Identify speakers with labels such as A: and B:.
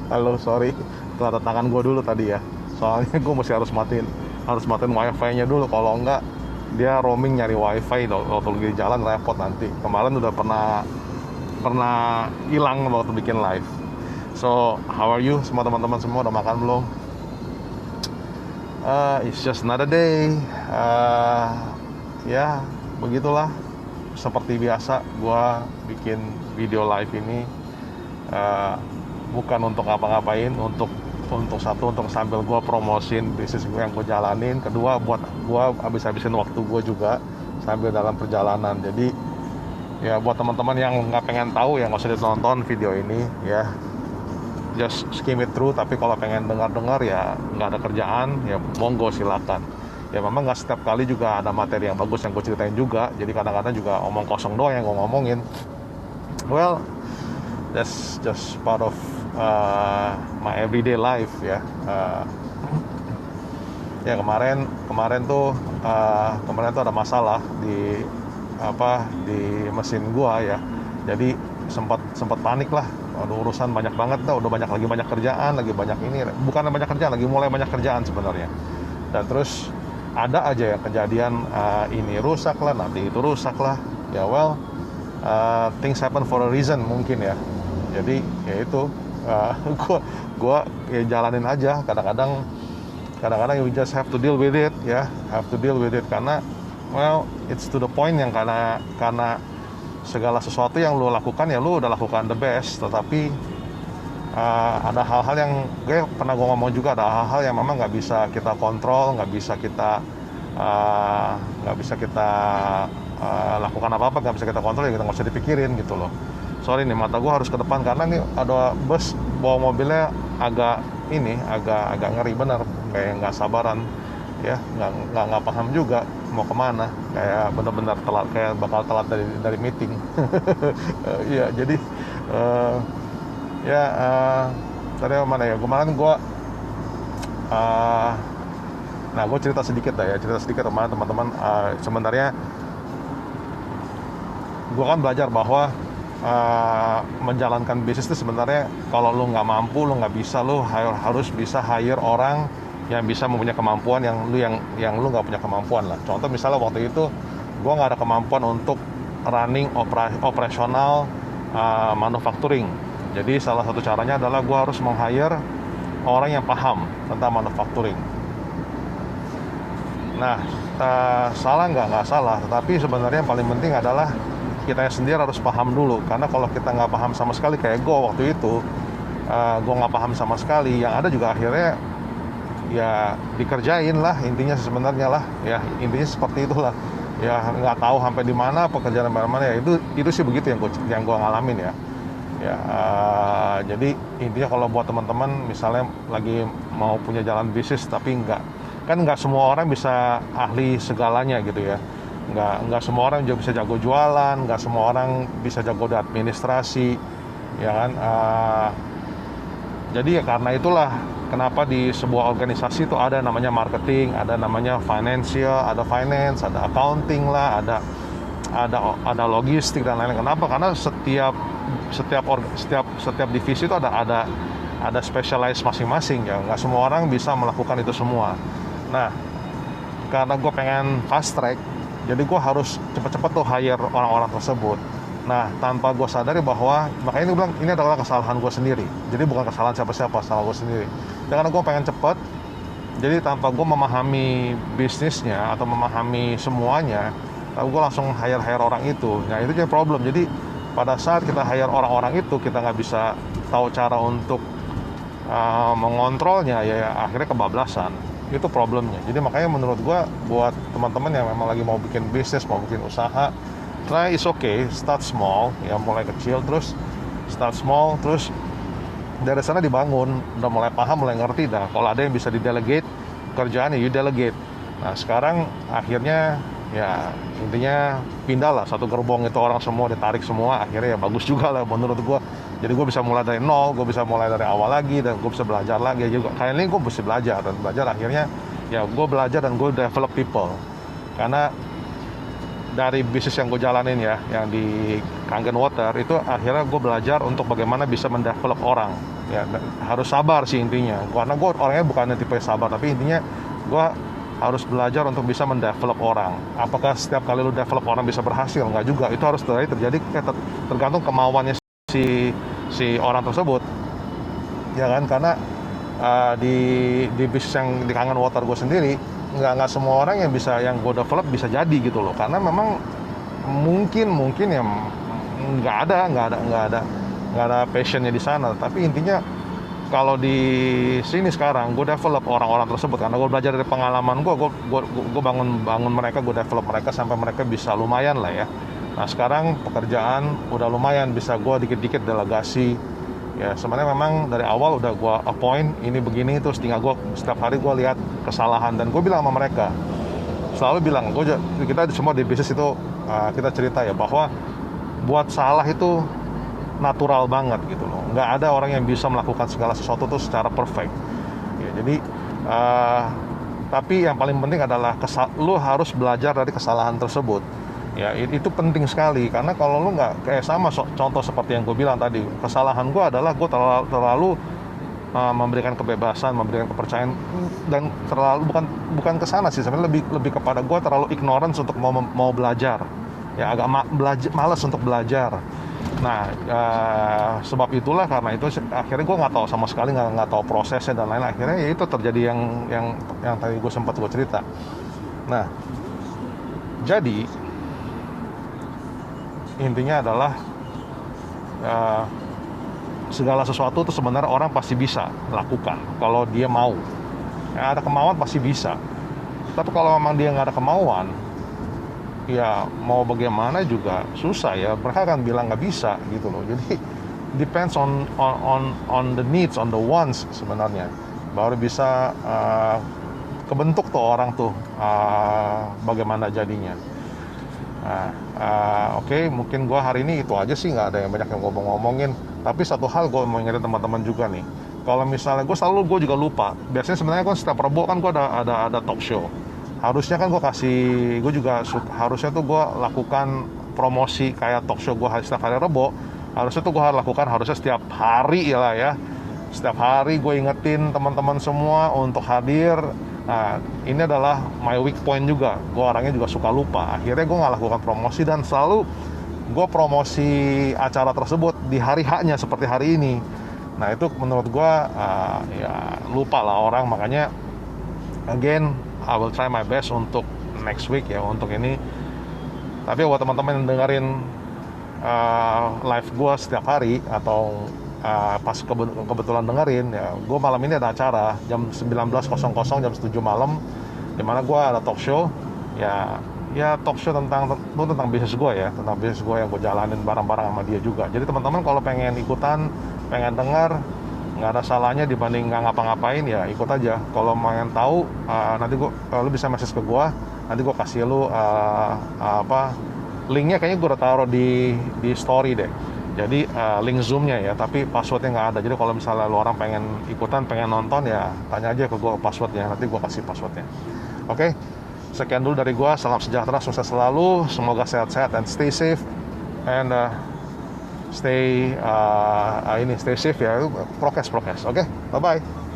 A: Halo, sorry, tanda tangan gue dulu tadi ya. Soalnya gue masih harus matiin wifi-nya dulu. Kalau enggak, dia roaming nyari wifi waktu lagi di jalan repot nanti. Kemarin udah pernah hilang waktu bikin live. So, how are you? Semua teman-teman semua udah makan belum? It's just another day. Ya, begitulah. Seperti biasa, gue bikin video live ini bukan untuk ngapa-ngapain, untuk satu, untuk sambil gue promosin bisnis gue yang gue jalanin. Kedua, buat gue habis-habisin waktu gue juga sambil dalam perjalanan. Jadi ya buat teman-teman yang nggak pengen tahu ya nggak usah ditonton video ini ya, just skim it through. Tapi kalau pengen dengar ya nggak ada kerjaan ya monggo silakan. Ya memang nggak setiap kali juga ada materi yang bagus yang gue ceritain juga, jadi kadang-kadang juga omong kosong doang yang gue ngomongin. Well, that's just part of my everyday life ya. Ya kemarin tuh ada masalah di mesin gua ya. Jadi sempat panik lah. Aduh, urusan banyak banget dah, udah banyak kerjaan, lagi banyak ini, bukan banyak kerjaan, lagi mulai banyak kerjaan sebenarnya. Dan terus ada aja yang kejadian, ini rusak lah, nanti itu rusak lah. Ya well, things happen for a reason mungkin ya. Jadi ya itu, gua ya jalanin aja. Kadang-kadang you just have to deal with it ya, karena well it's to the point yang karena segala sesuatu yang lu lakukan ya lu udah lakukan the best, tetapi ada hal-hal yang gue pernah ngomong juga, ada hal-hal yang memang nggak bisa kita kontrol, nggak bisa kita lakukan apa-apa, nggak bisa kita kontrol, ya kita nggak usah dipikirin gitu loh. Sorry nih, mata gue harus ke depan karena nih ada bus bawa mobilnya agak ngeri bener, kayak nggak sabaran ya, nggak paham juga mau kemana, kayak bener-bener telat, kayak bakal telat dari meeting. Iya, jadi tadi mana ya, kemarin gue gue cerita sedikit kemarin teman-teman. Sebenarnya gue kan belajar bahwa menjalankan bisnis itu sebenarnya kalau lu nggak mampu, lu nggak bisa, lu harus bisa hire orang yang bisa mempunyai kemampuan yang lu nggak punya kemampuan lah. Contoh misalnya waktu itu gue nggak ada kemampuan untuk running operasional manufacturing. Jadi salah satu caranya adalah gue harus meng-hire orang yang paham tentang manufacturing. Nah, salah nggak salah, tetapi sebenarnya yang paling penting adalah kita sendiri harus paham dulu. Karena kalau kita nggak paham sama sekali, kayak gue waktu itu, gue nggak paham sama sekali, yang ada juga akhirnya ya dikerjain lah, intinya sebenarnya lah ya, intinya seperti itulah ya, nggak tahu sampai di mana pekerjaan mana ya, itu sih begitu yang gue ngalamin ya. Jadi intinya kalau buat teman-teman misalnya lagi mau punya jalan bisnis tapi nggak semua orang bisa ahli segalanya gitu ya. Nggak semua orang juga bisa jago jualan, nggak semua orang bisa jago di administrasi ya kan. Jadi ya karena itulah kenapa di sebuah organisasi itu ada namanya marketing, ada namanya financial, ada finance, ada accounting lah, ada logistik dan lain-lain. Kenapa? Karena setiap divisi itu ada specialize masing-masing ya. Nggak semua orang bisa melakukan itu semua. Nah, karena gue pengen fast track, jadi gue harus cepet-cepet tuh hire orang-orang tersebut. Nah, tanpa gue sadari bahwa, makanya gue bilang ini adalah kesalahan gue sendiri. Jadi bukan kesalahan siapa-siapa, salah gue sendiri. Karena gue pengen cepet, jadi tanpa gue memahami bisnisnya atau memahami semuanya, gue langsung hire orang itu. Nah, itu jadi problem. Jadi pada saat kita hire orang-orang itu, kita nggak bisa tahu cara untuk mengontrolnya, ya akhirnya kebablasan. Itu problemnya. Jadi makanya menurut gue, buat teman-teman yang memang lagi mau bikin bisnis, mau bikin usaha, try is okay, start small, ya mulai kecil, terus start small, terus dari sana dibangun, udah mulai paham, mulai ngerti dah. Kalau ada yang bisa di-delegate kerjaan, ya you delegate. Nah sekarang akhirnya ya intinya pindah lah, satu gerbong itu orang semua ditarik semua, akhirnya ya bagus juga lah menurut gue. Jadi gue bisa mulai dari nol, gue bisa mulai dari awal lagi, dan gue bisa belajar lagi juga. Kayak ini gue bisa belajar akhirnya ya gue belajar dan gue develop people. Karena dari bisnis yang gue jalanin ya, yang di Kangen Water itu akhirnya gue belajar untuk bagaimana bisa mendevelop orang. Ya, harus sabar sih intinya. Karena gue orangnya bukan tipe sabar, tapi intinya gue harus belajar untuk bisa mendevelop orang. Apakah setiap kali lu develop orang bisa berhasil? Enggak juga. Itu harus terjadi tergantung kemauannya si orang tersebut. Ya kan, karena di bisnis yang di Kangen Water gue sendiri, nggak semua orang yang gue develop bisa jadi gitu loh. Karena memang mungkin ya nggak ada passionnya di sana. Tapi intinya kalau di sini sekarang gue develop orang-orang tersebut karena gue belajar dari pengalaman gue bangun mereka, gue develop mereka sampai mereka bisa lumayan lah ya. Nah sekarang pekerjaan udah lumayan, bisa gue dikit-dikit delegasi ya. Sebenarnya memang dari awal udah gue appoint ini begini, terus tinggal gue setiap hari gue lihat kesalahan dan gue bilang sama mereka, selalu bilang kita semua di bisnis itu kita cerita ya bahwa buat salah itu natural banget gitu loh. Nggak ada orang yang bisa melakukan segala sesuatu tuh secara perfect ya. Jadi tapi yang paling penting adalah lu harus belajar dari kesalahan tersebut ya. Itu penting sekali karena kalau lu nggak kayak sama contoh seperti yang gue bilang tadi, kesalahan gue adalah gue terlalu memberikan kebebasan, memberikan kepercayaan, dan terlalu bukan kesana sih sebenarnya, lebih kepada gue terlalu ignorance untuk mau belajar ya, agak malas untuk belajar. Nah sebab itulah, karena itu akhirnya gue nggak tahu sama sekali, nggak tahu prosesnya dan lain-lain. Akhirnya ya itu terjadi yang tadi gue sempat gue cerita. Nah jadi intinya adalah segala sesuatu itu sebenarnya orang pasti bisa lakukan kalau dia mau ya, ada kemauan pasti bisa. Tapi kalau memang dia nggak ada kemauan ya mau bagaimana juga susah ya, mereka akan bilang nggak bisa gitu loh. Jadi depends on the needs, on the wants sebenarnya, baru bisa kebentuk tuh orang tuh bagaimana jadinya. Oke, mungkin gue hari ini itu aja sih, nggak ada yang banyak yang ngomongin. Tapi satu hal gue mau ingetin teman-teman juga nih, kalau misalnya gue juga lupa. Biasanya sebenarnya kan setiap Rabu kan gue ada talk show. Harusnya kan gue juga harusnya tuh gue lakukan promosi kayak talk show gue setiap hari Rabu. Harusnya tuh gue harusnya setiap hari lah ya. Setiap hari gue ingetin teman-teman semua untuk hadir. Nah ini adalah my weak point juga, gue orangnya juga suka lupa. Akhirnya gue nggak lakukan promosi dan selalu gue promosi acara tersebut di hari haknya seperti hari ini. Nah itu menurut gue ya lupa lah orang. Makanya again I will try my best untuk next week ya, untuk ini. Tapi buat teman-teman yang dengerin live gue setiap hari atau pas kebetulan dengerin ya, gue malam ini ada acara jam 19.00 jam 7 malam, dimana gue ada talk show ya talk show tentang bisnis gue ya, tentang bisnis gue yang gue jalanin bareng-bareng sama dia juga. Jadi teman-teman kalau pengen ikutan, pengen dengar, nggak ada salahnya dibanding nggak ngapa-ngapain ya, ikut aja. Kalau pengen tahu nanti lu bisa message ke gue, nanti gue kasih lu linknya. Kayaknya gue udah taruh di story deh. Jadi link zoomnya ya, tapi passwordnya nggak ada. Jadi kalau misalnya lu orang pengen ikutan, pengen nonton ya tanya aja ke gue passwordnya, nanti gue kasih passwordnya. Oke, sekian dulu dari gue. Salam sejahtera, sukses selalu, semoga sehat-sehat and stay safe and stay safe ya, prokes. Oke, bye bye.